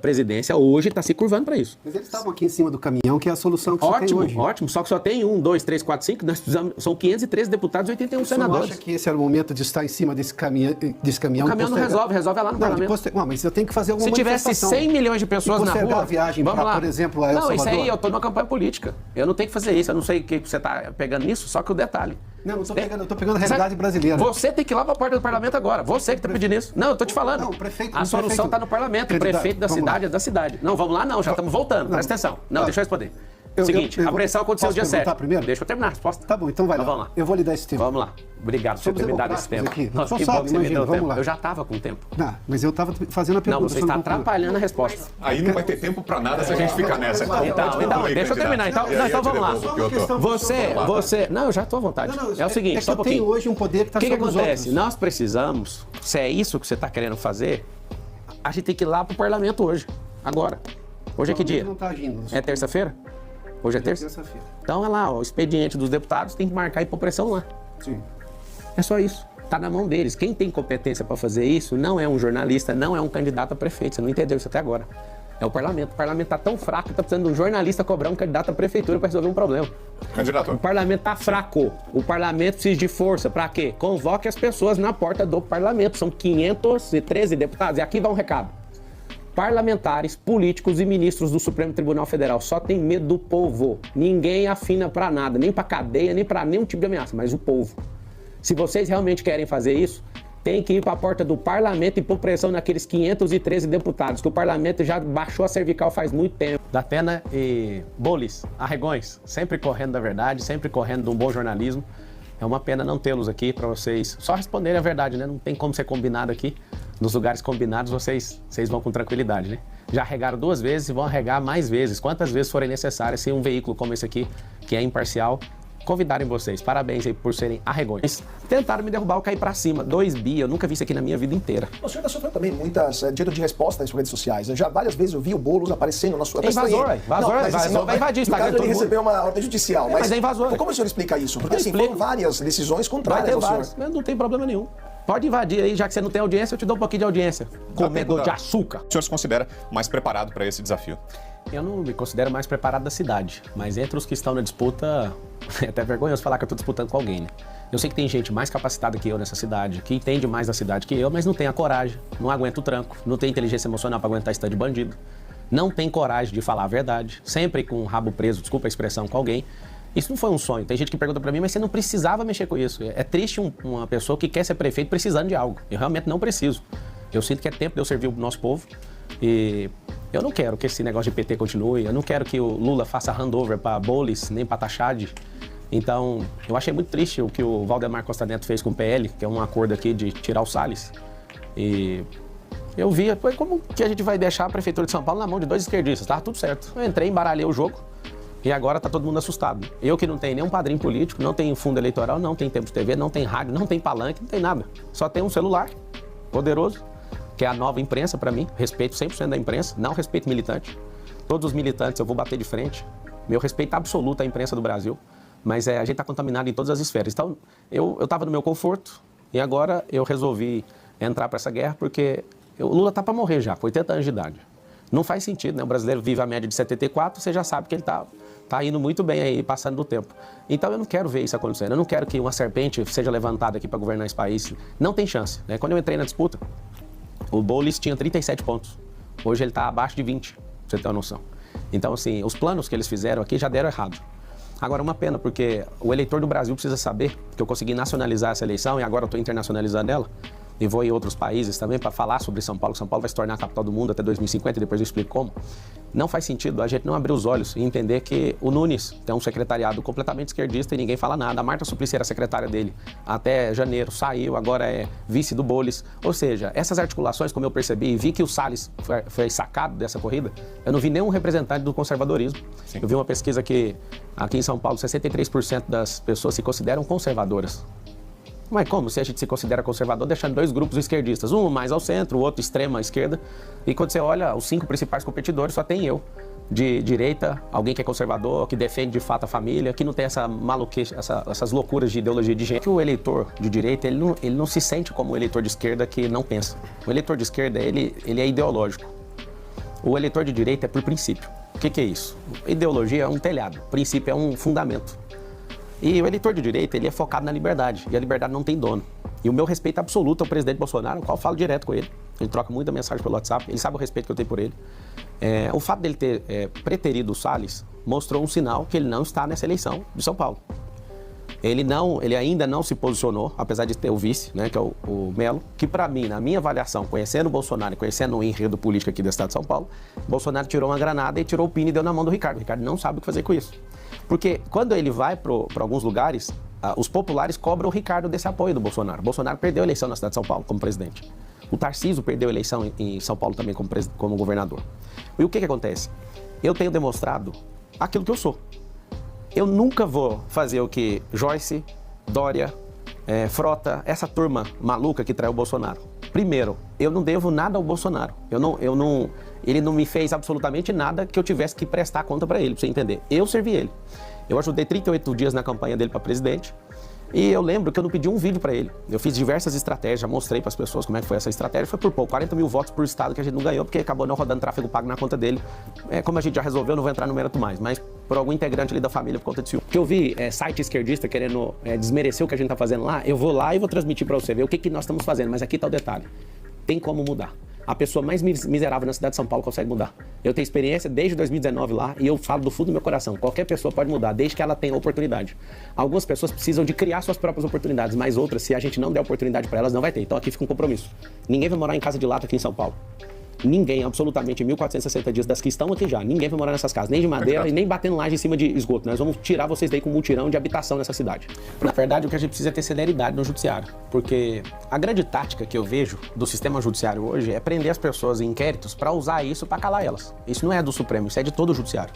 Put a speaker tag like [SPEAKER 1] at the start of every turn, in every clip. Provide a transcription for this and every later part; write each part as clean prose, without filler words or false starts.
[SPEAKER 1] presidência hoje está se curvando para isso.
[SPEAKER 2] Mas eles estavam aqui em cima do caminhão, que é a solução que você tem hoje.
[SPEAKER 1] Ótimo, só que só tem 1, 2, 3, 4, 5, nós precisamos, são 513 deputados e 81 senadores.
[SPEAKER 2] Você acha que esse era o momento de estar em cima desse caminhão?
[SPEAKER 1] O caminhão não resolve lá no parlamento.
[SPEAKER 2] Mas eu tenho que fazer alguma
[SPEAKER 1] manifestação. Se tivesse 100 milhões de pessoas na rua...
[SPEAKER 2] a viagem para, por exemplo, a El Salvador.
[SPEAKER 1] Não, isso aí, eu estou numa campanha política. Eu não tenho que fazer isso, eu não sei o que você está pegando nisso, só que o detalhe...
[SPEAKER 2] Não estou pegando, eu estou pegando a realidade brasileira.
[SPEAKER 1] Você tem que ir lá para a porta do parlamento agora. Você que está pedindo isso. Não, eu estou te falando. Não, a solução está no parlamento. O prefeito da cidade é da cidade. Não, vamos lá não, já estamos voltando. Presta atenção. Não, deixa eu responder. Seguinte, a pressão aconteceu dia 7.
[SPEAKER 2] Primeiro?
[SPEAKER 1] Deixa eu terminar a resposta.
[SPEAKER 2] Tá bom, então vai lá.
[SPEAKER 1] Vamos lá.
[SPEAKER 2] Eu vou lhe dar esse tempo.
[SPEAKER 1] Vamos lá. Obrigado por você ter me dado esse tempo.
[SPEAKER 2] Nossa, que bom que você me deu tempo.
[SPEAKER 1] Eu já estava com tempo.
[SPEAKER 2] Não, mas eu estava fazendo a pergunta.
[SPEAKER 1] Não, você está atrapalhando a resposta.
[SPEAKER 3] Aí não vai ter tempo para nada se a gente ficar nessa.
[SPEAKER 1] Então, deixa eu terminar. Então vamos lá. Você... Não, eu já estou à vontade. É o seguinte, só um pouquinho.
[SPEAKER 2] Tem hoje um poder que está sobre os outros.
[SPEAKER 1] O que acontece? Nós precisamos, se é isso que você está querendo fazer, a gente tem que ir lá para o parlamento hoje, agora. Hoje é que dia?
[SPEAKER 2] Não está agindo.
[SPEAKER 1] É terça-feira? Hoje é terça-feira. Então é lá, o expediente dos deputados tem que marcar e pôr pressão lá.
[SPEAKER 2] Sim.
[SPEAKER 1] É só isso. Está na mão deles. Quem tem competência para fazer isso não é um jornalista, não é um candidato a prefeito. Você não entendeu isso até agora. É o parlamento. O parlamento está tão fraco que está precisando de um jornalista cobrar um candidato à prefeitura para resolver um problema.
[SPEAKER 3] Candidato.
[SPEAKER 1] O parlamento está fraco. O parlamento precisa de força. Para quê? Convoque as pessoas na porta do parlamento. São 513 deputados. E aqui vai um recado. Parlamentares, políticos e ministros do Supremo Tribunal Federal só tem medo do povo. Ninguém afina para nada, nem para cadeia, nem para nenhum tipo de ameaça, mas o povo. Se vocês realmente querem fazer isso, tem que ir para a porta do parlamento e pôr pressão naqueles 513 deputados, que o parlamento já baixou a cervical faz muito tempo. Datena e Bolis, Arregões, sempre correndo da verdade, sempre correndo de um bom jornalismo. É uma pena não tê-los aqui para vocês só responderem a verdade, né? Não tem como ser combinado aqui. Nos lugares combinados, vocês vão com tranquilidade, né? Já arregaram 2 vezes e vão arregar mais vezes, quantas vezes forem necessárias, se um veículo como esse aqui, que é imparcial, convidarem vocês. Parabéns aí por serem arregões. Tentaram me derrubar, eu caí pra cima. 2 bi, eu nunca vi isso aqui na minha vida inteira.
[SPEAKER 4] O senhor está sofrendo também muitas direito de resposta nas redes sociais. Já várias vezes eu vi o Boulos aparecendo na sua...
[SPEAKER 1] Invasor, vai invadir o Instagram.
[SPEAKER 4] No caso, ele recebeu uma ordem judicial.
[SPEAKER 1] Mas é invasor.
[SPEAKER 4] Como o senhor explica isso? Porque assim, foram várias decisões contrárias ao senhor.
[SPEAKER 1] Mas não tem problema nenhum. Pode invadir aí, já que você não tem audiência, eu te dou um pouquinho de audiência. Comedor de açúcar.
[SPEAKER 3] O senhor se considera mais preparado para esse desafio?
[SPEAKER 1] Eu não me considero mais preparado da cidade, mas entre os que estão na disputa, é até vergonhoso falar que eu estou disputando com alguém, né? Eu sei que tem gente mais capacitada que eu nessa cidade, que entende mais da cidade que eu, mas não tem a coragem, não aguenta o tranco, não tem inteligência emocional para aguentar esse tanto de bandido, não tem coragem de falar a verdade, sempre com o rabo preso, desculpa a expressão, com alguém. Isso não foi um sonho. Tem gente que pergunta pra mim, mas você não precisava mexer com isso. É triste uma pessoa que quer ser prefeito precisando de algo. Eu realmente não preciso. Eu sinto que é tempo de eu servir o nosso povo e eu não quero que esse negócio de PT continue, eu não quero que o Lula faça handover para Bolis, nem para Tachad. Então, eu achei muito triste o que o Valdemar Costa Neto fez com o PL, que é um acordo aqui de tirar o Salles. E eu vi, como que a gente vai deixar a Prefeitura de São Paulo na mão de 2 esquerdistas? Tava tudo certo. Eu entrei, embaralhei o jogo. E agora tá todo mundo assustado. Eu que não tenho nenhum padrinho político, não tenho fundo eleitoral, não tenho tempo de TV, não tenho rádio, não tenho palanque, não tem nada. Só tenho um celular poderoso, que é a nova imprensa para mim. Respeito 100% da imprensa, não respeito militante. Todos os militantes eu vou bater de frente. Meu respeito absoluto à imprensa do Brasil. Mas a gente tá contaminado em todas as esferas. Então, eu tava no meu conforto e agora eu resolvi entrar para essa guerra porque o Lula tá para morrer já, com 80 anos de idade. Não faz sentido, né? O brasileiro vive a média de 74, você já sabe que ele tá indo muito bem aí, passando do tempo. Então eu não quero ver isso acontecendo, eu não quero que uma serpente seja levantada aqui para governar esse país. Não tem chance, né? Quando eu entrei na disputa, o Bolis tinha 37 pontos. Hoje ele está abaixo de 20, pra você ter uma noção. Então, assim, os planos que eles fizeram aqui já deram errado. Agora, uma pena, porque o eleitor do Brasil precisa saber que eu consegui nacionalizar essa eleição e agora eu estou internacionalizando ela. E vou em outros países também para falar sobre São Paulo. São Paulo vai se tornar a capital do mundo até 2050 e depois eu explico como. Não faz sentido a gente não abrir os olhos e entender que o Nunes tem um secretariado completamente esquerdista e ninguém fala nada. A Marta Suplicy era secretária dele até janeiro, saiu, agora é vice do Bolis. Ou seja, essas articulações, como eu percebi, e vi que o Salles foi sacado dessa corrida, eu não vi nenhum representante do conservadorismo. Sim. Eu vi uma pesquisa que aqui em São Paulo 63% das pessoas se consideram conservadoras. Mas como se a gente se considera conservador deixando 2 grupos esquerdistas, um mais ao centro, o outro extrema esquerda, e quando você olha os 5 principais competidores, só tem eu, de direita, alguém que é conservador, que defende de fato a família, que não tem essa maluquice, essas loucuras de ideologia de gênero. O eleitor de direita, ele não se sente como o eleitor de esquerda que não pensa. O eleitor de esquerda, ele é ideológico. O eleitor de direita é por princípio. O que é isso? Ideologia é um telhado, princípio é um fundamento. E o eleitor de direita, ele é focado na liberdade, e a liberdade não tem dono. E o meu respeito absoluto ao presidente Bolsonaro, o qual eu falo direto com ele. A gente troca muita mensagem pelo WhatsApp, ele sabe o respeito que eu tenho por ele. O fato dele ter preterido o Salles mostrou um sinal que ele não está nessa eleição de São Paulo. Ele ainda não se posicionou, apesar de ter o vice, né, que é o Melo, que para mim, na minha avaliação, conhecendo o Bolsonaro e conhecendo o enredo político aqui do estado de São Paulo, Bolsonaro tirou uma granada e tirou o pino e deu na mão do Ricardo. O Ricardo não sabe o que fazer com isso. Porque quando ele vai para alguns lugares, os populares cobram o Ricardo desse apoio do Bolsonaro. Bolsonaro perdeu a eleição na cidade de São Paulo como presidente. O Tarcísio perdeu a eleição em São Paulo também como governador. E o que acontece? Eu tenho demonstrado aquilo que eu sou. Eu nunca vou fazer o que Joyce, Dória, Frota, essa turma maluca que traiu o Bolsonaro. Primeiro, eu não devo nada ao Bolsonaro. Ele não me fez absolutamente nada que eu tivesse que prestar conta para ele, pra você entender. Eu servi ele. Eu ajudei 38 dias na campanha dele para presidente. E eu lembro que eu não pedi um vídeo para ele. Eu fiz diversas estratégias, já mostrei para as pessoas como é que foi essa estratégia. Foi por pouco, 40 mil votos por estado que a gente não ganhou, porque acabou não rodando tráfego pago na conta dele. Como a gente já resolveu, não vou entrar no mérito mais, mas por algum integrante ali da família por conta de ciúme. Porque eu vi site esquerdista querendo desmerecer o que a gente tá fazendo lá, eu vou lá e vou transmitir para você ver o que nós estamos fazendo, mas aqui tá o detalhe. Tem como mudar. A pessoa mais miserável na cidade de São Paulo consegue mudar. Eu tenho experiência desde 2019 lá e eu falo do fundo do meu coração. Qualquer pessoa pode mudar, desde que ela tenha oportunidade. Algumas pessoas precisam de criar suas próprias oportunidades, mas outras, se a gente não der oportunidade para elas, não vai ter. Então aqui fica um compromisso. Ninguém vai morar em casa de lata aqui em São Paulo. Ninguém, absolutamente, 1.460 dias das que estão aqui já. Ninguém vai morar nessas casas, nem de madeira e nem batendo laje em cima de esgoto. Nós vamos tirar vocês daí com um mutirão de habitação nessa cidade. Na verdade, o que a gente precisa é ter celeridade no judiciário. Porque a grande tática que eu vejo do sistema judiciário hoje é prender as pessoas em inquéritos para usar isso para calar elas. Isso não é do Supremo, isso é de todo o judiciário.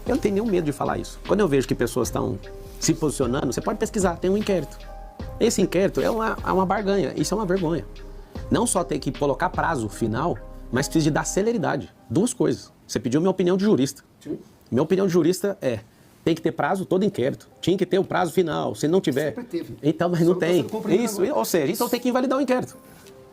[SPEAKER 1] Eu não tenho nenhum medo de falar isso. Quando eu vejo que pessoas estão se posicionando, você pode pesquisar, tem um inquérito. Esse inquérito é uma barganha, isso é uma vergonha. Não só ter que colocar prazo final, mas precisa de dar celeridade. Duas coisas. Você pediu minha opinião de jurista. Sim. Minha opinião de jurista tem que ter prazo todo inquérito. Tinha que ter o prazo final. Se não tiver...
[SPEAKER 2] Sempre teve.
[SPEAKER 1] Então, mas não tem. Isso, ou seja, então tem que invalidar o inquérito.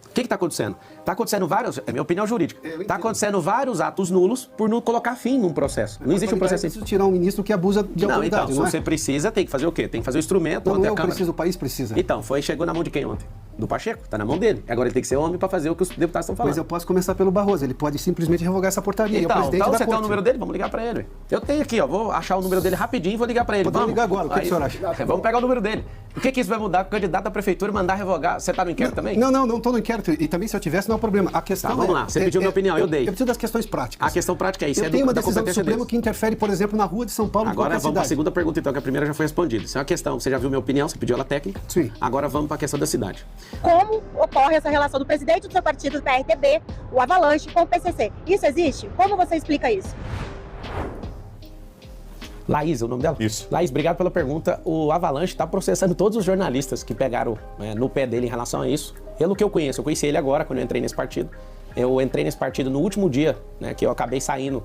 [SPEAKER 1] O que está acontecendo? Está acontecendo vários... É minha opinião jurídica. Está acontecendo vários atos nulos por não colocar fim num processo. Não existe um processo...
[SPEAKER 2] Preciso tirar um ministro que abusa de autoridade,
[SPEAKER 1] então, se você precisa, tem que fazer o quê? Tem que fazer o instrumento...
[SPEAKER 2] Não eu preciso, o país precisa.
[SPEAKER 1] Então, chegou na mão de quem ontem? Do Pacheco, tá na mão dele. Agora ele tem que ser homem para fazer o que os deputados estão falando.
[SPEAKER 2] Mas eu posso começar pelo Barroso, ele pode simplesmente revogar essa portaria.
[SPEAKER 1] Então,
[SPEAKER 2] você
[SPEAKER 1] tem o número dele? Vamos ligar para ele. Eu tenho aqui, vou achar o número dele rapidinho e vou ligar para ele.
[SPEAKER 2] Vamos ligar agora, o que o senhor acha?
[SPEAKER 1] Vamos pegar o número dele. O que isso vai mudar? O candidato à prefeitura mandar revogar. Você tá no inquérito também?
[SPEAKER 2] Não estou no inquérito. E também se eu tivesse, não é um problema. A questão
[SPEAKER 1] vamos lá. Você pediu minha opinião, eu dei.
[SPEAKER 2] Eu preciso das questões práticas.
[SPEAKER 1] A questão prática é isso.
[SPEAKER 2] Eu tenho uma decisão do Supremo que interfere, por exemplo, na rua de São Paulo.
[SPEAKER 1] Agora vamos para a segunda pergunta, então, que a primeira já foi respondida. Isso é uma questão. Você já viu minha opinião, você pediu ela técnica.
[SPEAKER 2] Sim.
[SPEAKER 1] Agora vamos para a questão da cidade.
[SPEAKER 5] Como ocorre essa relação do presidente do seu partido, do PRTB, o Avalanche, com o PCC? Isso existe? Como você explica isso?
[SPEAKER 1] Laís, é o nome dela?
[SPEAKER 3] Isso.
[SPEAKER 1] Laís, obrigado pela pergunta. O Avalanche está processando todos os jornalistas que pegaram no pé dele em relação a isso. Pelo que eu conheci ele agora, quando eu entrei nesse partido. Eu entrei nesse partido no último dia, né, que eu acabei saindo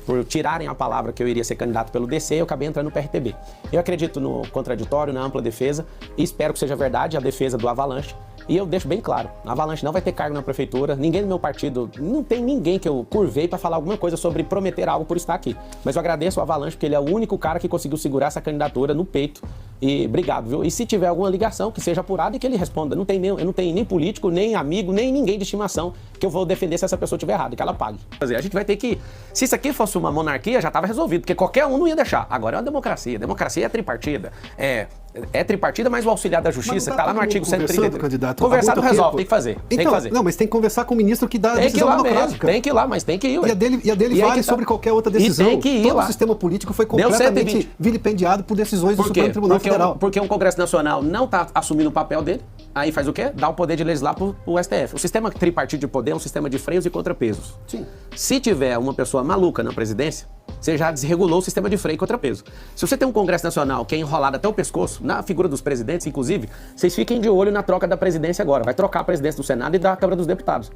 [SPEAKER 1] por tirarem a palavra que eu iria ser candidato pelo DC, eu acabei entrando no PRTB. Eu acredito no contraditório, na ampla defesa, e espero que seja verdade a defesa do Avalanche. E eu deixo bem claro, a Avalanche não vai ter cargo na prefeitura, ninguém do meu partido, não tem ninguém que eu curvei para falar alguma coisa sobre prometer algo por estar aqui. Mas eu agradeço ao Avalanche, porque ele é o único cara que conseguiu segurar essa candidatura no peito. E obrigado, viu? E se tiver alguma ligação, que seja apurada e que ele responda. Eu não tenho nem político, nem amigo, nem ninguém de estimação que eu vou defender se essa pessoa estiver errada, que ela pague. A gente vai ter que... Se isso aqui fosse uma monarquia, já estava resolvido, porque qualquer um não ia deixar. Agora é uma democracia. Democracia é tripartida. É tripartida, mas o auxiliar da justiça, que está lá no artigo 133.
[SPEAKER 2] Candidato,
[SPEAKER 1] conversar não resolve, tem que fazer.
[SPEAKER 2] Então, tem que fazer. Não, mas tem que conversar com o ministro que dá a decisão democrática.
[SPEAKER 1] Tem que ir lá, mas tem que ir.
[SPEAKER 2] E a dele vale sobre qualquer outra decisão.
[SPEAKER 1] E tem que ir
[SPEAKER 2] Todo
[SPEAKER 1] lá.
[SPEAKER 2] o sistema político foi completamente vilipendiado por decisões do Supremo Tribunal Federal.
[SPEAKER 1] Porque o Congresso Nacional não está assumindo o papel dele, aí faz o quê? Dá o poder de legislar para o STF. O sistema tripartido de poder é um sistema de freios e contrapesos.
[SPEAKER 2] Sim.
[SPEAKER 1] Se tiver uma pessoa maluca na presidência, você já desregulou o sistema de freio e contrapeso. Se você tem um Congresso Nacional que é enrolado até o pescoço, na figura dos presidentes, inclusive, vocês fiquem de olho na troca da presidência agora. Vai trocar a presidência do Senado e da Câmara dos Deputados.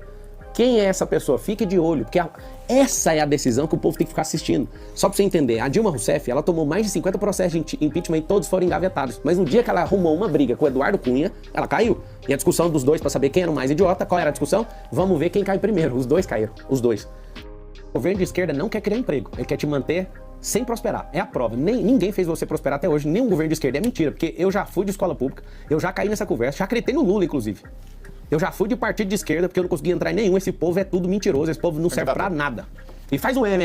[SPEAKER 1] Quem é essa pessoa? Fique de olho, porque essa é a decisão que o povo tem que ficar assistindo. Só pra você entender, a Dilma Rousseff, ela tomou mais de 50 processos de impeachment e todos foram engavetados. Mas no dia que ela arrumou uma briga com o Eduardo Cunha, ela caiu. E a discussão dos dois pra saber quem era o mais idiota, qual era a discussão? Vamos ver quem cai primeiro. Os dois caíram, os dois. O governo de esquerda não quer criar emprego, ele quer te manter sem prosperar. É a prova. Ninguém fez você prosperar até hoje, nenhum governo de esquerda. É mentira, porque eu já fui de escola pública, eu já caí nessa conversa, já acreditei no Lula, inclusive. Eu já fui de partido de esquerda, porque eu não consegui entrar em nenhum. Esse povo é tudo mentiroso, esse povo não serve pra nada. E faz um M